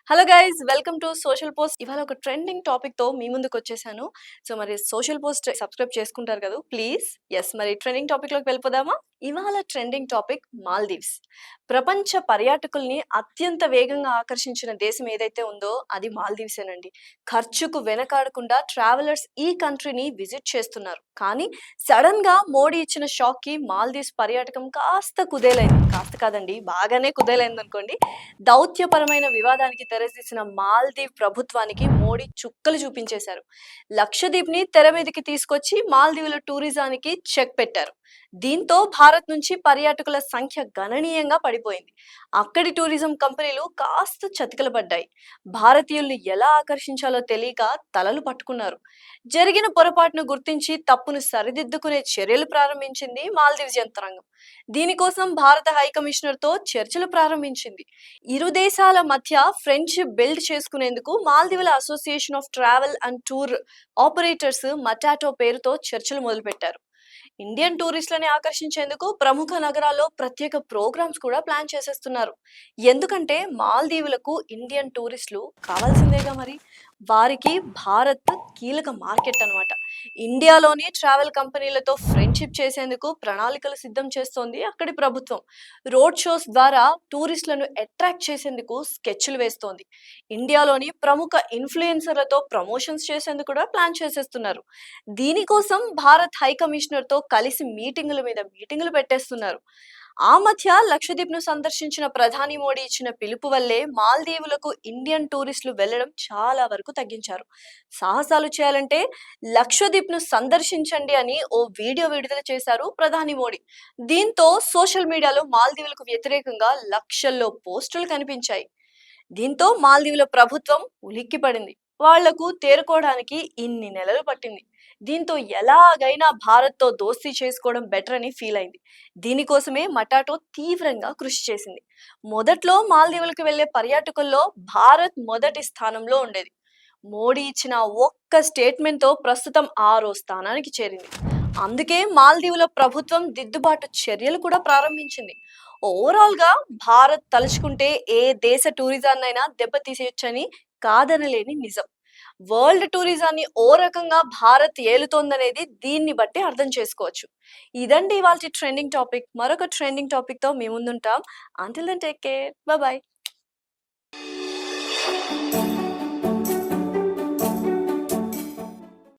Hello guys, welcome to social post. ఇవాళ ఒక trending topic తో మీ ముందుకు వచ్చేసాను. సో మరి సోషల్ పోస్ట్ సబ్స్క్రైబ్ చేసుకుంటారు కదా ప్లీజ్. ఎస్, మరి ట్రెండింగ్ టాపిక్ లోకి వెళ్ళిపోదామా? ఇవాళ ట్రెండింగ్ టాపిక్ మాల్దీవ్స్. ప్రపంచ పర్యాటకుల్ని అత్యంత వేగంగా ఆకర్షించిన దేశం ఏదైతే ఉందో అది మాల్దీవ్సేనండి. ఖర్చుకు వెనకాడకుండా ట్రావెలర్స్ ఈ కంట్రీని విజిట్ చేస్తున్నారు. కానీ సడన్ గా మోడీ ఇచ్చిన షాక్ కి మాల్దీవ్స్ పర్యాటకం కాస్త కుదేలైంది. కాస్త కాదండి, బాగానే కుదేలైంది అనుకోండి. దౌత్యపరమైన వివాదానికి తెరతీసిన మాల్దీవ్ ప్రభుత్వానికి మోడీ చుక్కలు చూపించేశారు. లక్షద్వీప్ ని తెర మీదకి తీసుకొచ్చి మాల్దీవుల టూరిజానికి చెక్ పెట్టారు. దీంతో భారత్ నుంచి పర్యాటకుల సంఖ్య గణనీయంగా పడిపోయింది. అక్కడి టూరిజం కంపెనీలు కాస్త చతికిల పడ్డాయి. భారతీయుల్ని ఎలా ఆకర్షించాలో తెలియక తలలు పట్టుకున్నారు. జరిగిన పొరపాటును గుర్తించి తప్పును సరిదిద్దుకునే చర్యలు ప్రారంభించింది మాల్దీవ్స్ యంత్రాంగం. దీనికోసం భారత హైకమిషనర్ తో చర్చలు ప్రారంభించింది. ఇరు దేశాల మధ్య ఫ్రెండ్షిప్ బిల్డ్ చేసుకునేందుకు మాల్దీవుల association of travel and tour operators MATATO పేరుతో చర్చలు మొదలుపెట్టారు. ఇండియన్ టూరిస్టులని ఆకర్షించేందుకు ప్రముఖ నగరాల్లో ప్రత్యేక ప్రోగ్రామ్స్ కూడా ప్లాన్ చేసేస్తున్నారు. ఎందుకంటే మాల్దీవులకు ఇండియన్ టూరిస్టులు కావాల్సిందేగా మరి. వారికి భారత్ కీలక మార్కెట్ అన్నమాట. ఇండియాలోని ట్రావెల్ కంపెనీలతో ఫ్రెండ్షిప్ చేసేందుకు ప్రణాళికలు సిద్ధం చేస్తోంది అక్కడి ప్రభుత్వం. రోడ్ షోస్ ద్వారా టూరిస్టులను అట్రాక్ట్ చేసేందుకు స్కెచ్లు వేస్తోంది. ఇండియాలోని ప్రముఖ ఇన్ఫ్లుయెన్సర్లతో ప్రమోషన్స్ చేసేందుకు కూడా ప్లాన్ చేసేస్తున్నారు. దీనికోసం భారత్ హై కమిషనర్ తో కలిసి మీటింగుల మీద మీటింగులు పెట్టేస్తున్నారు. ఆ మధ్య లక్షద్వీప్ ను సందర్శించిన ప్రధాని మోడీ ఇచ్చిన పిలుపు వల్లే మాల్దీవులకు ఇండియన్ టూరిస్టులు వెళ్లడం చాలా వరకు తగ్గించారు. సాహసాలు చేయాలంటే లక్షద్వీప్ ను సందర్శించండి అని ఓ వీడియో విడుదల చేశారు ప్రధాని మోడీ. దీంతో సోషల్ మీడియాలో మాల్దీవులకు వ్యతిరేకంగా లక్షల్లో పోస్టులు కనిపించాయి. దీంతో మాల్దీవుల ప్రభుత్వం ఉలిక్కిపడింది. వాళ్లకు తేరుకోవడానికి ఇన్ని నెలలు పట్టింది. దీంతో ఎలాగైనా భారత్ తో దోస్తీ చేసుకోవడం బెటర్ అని ఫీల్ అయింది. దీనికోసమే మటాటో తీవ్రంగా కృషి చేసింది. మొదట్లో మాల్దీవులకు వెళ్లే పర్యాటకుల్లో భారత్ మొదటి స్థానంలో ఉండేది. మోడీ ఇచ్చిన ఒక్క స్టేట్మెంట్ తో ప్రస్తుతం 6వ స్థానానికి చేరింది. అందుకే మాల్దీవుల ప్రభుత్వం దిద్దుబాటు చర్యలు కూడా ప్రారంభించింది. ఓవరాల్ గా భారత్ తలుచుకుంటే ఏ దేశ టూరిజాన్నైనా దెబ్బతీసేయొచ్చని కాదనలేని నిజం. వరల్డ్ టూరిజాన్ని ఓ రకంగా భారత్ ఏలుతోందనేది దీన్ని బట్టి అర్థం చేసుకోవచ్చు. ఇదండి ఇవాల్టి ట్రెండింగ్ టాపిక్. మరొక ట్రెండింగ్ టాపిక్ తో మీ ముందుంటాం. Until then take care, bye by.